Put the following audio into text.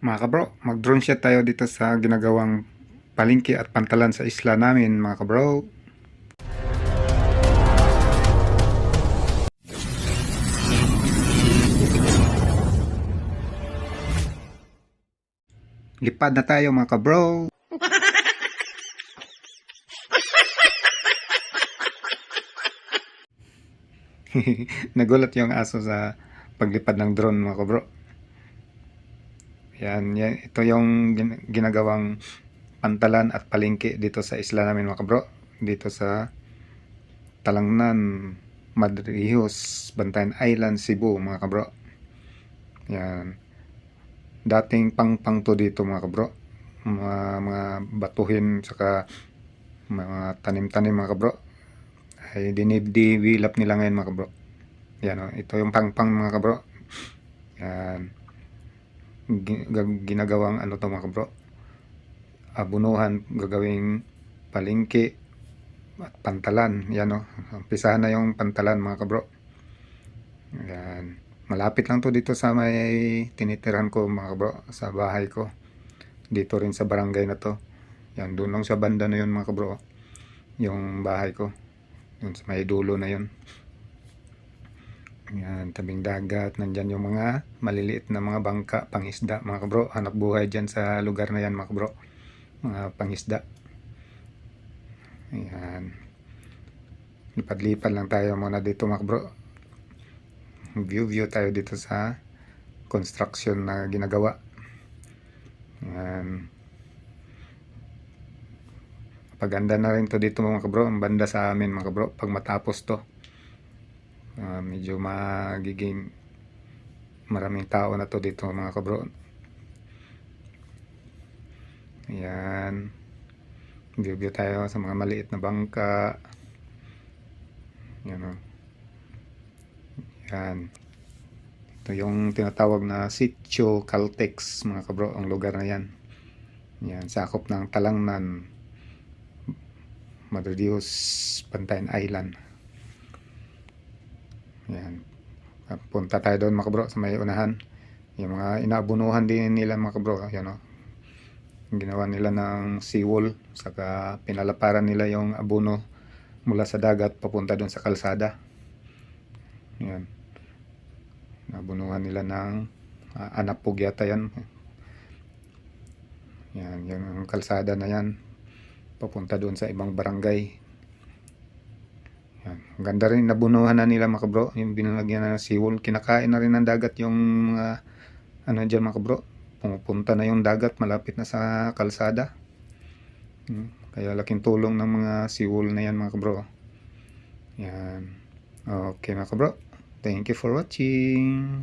Mga kabro, mag-drone shot tayo dito sa ginagawang palengke at pantalan sa isla namin mga kabro. Lipad na tayo mga kabro. Nagulat yung aso sa paglipad ng drone mga kabro. Yan, ito yung ginagawang pantalan at palengke dito sa isla namin mga kabro. Dito sa Talangnan, Madrihos, Bantayan Island, Cebu mga kabro. Yan. Dating pang to dito mga kabro. Mga batuhin saka mga tanim-tanim mga kabro. Ay dinidevelop nila ngayon mga kabro. Yan o, ito yung pang mga kabro. Yan. Ginagawang ano to mga kabro, abunuhan, gagawing palengke at pantalan. Yan o, umpisahan na yung pantalan mga kabro. Yan, malapit lang to dito sa may tinitirahan ko mga kabro, sa bahay ko dito rin sa barangay na to. Yan, doon lang sa banda na yun mga kabro, yung bahay ko doon sa may dulo na yun. Yan, tabing dagat, nandyan yung mga maliliit na mga bangka, pangisda mga kabro. Hanap buhay dyan sa lugar na yan mga kabro, mga pangisda. Yan, lipad-lipad lang tayo muna dito mga kabro. View tayo dito sa construction na ginagawa. Yan, paganda na rin to dito mga kabro, ang banda sa amin mga kabro pag matapos to. Medyo magiging maraming tao na to dito mga kabro. Ayan, view tayo sa mga maliit na bangka. Yan o. Yan, ito yung tinatawag na Sitio Caltex mga kabro, ang lugar na yan. Yan, sakop ng Talangnan, Madrihos, Bantayan Island. Yan, punta tayo doon mga kabro sa may unahan. Yung mga inaabunuhan din nila mga kabro. Yan o, ginawa nila ng seawall, saka pinalaparan nila yung abuno mula sa dagat papunta doon sa kalsada. Yan, nabunuhan nila ng anapog yata yan. Yan, yung kalsada na yan papunta doon sa ibang barangay. Yan, ang ganda rin, nabunuhan na nila mga kabro, yung binalagyan na ng seawall. Kinakain na rin ng dagat yung mga ano dyan mga kabro. Pumupunta na yung dagat, malapit na sa kalsada. Kaya laking tulong ng mga seawall na yan mga kabro. Yan, okay mga kabro, thank you for watching.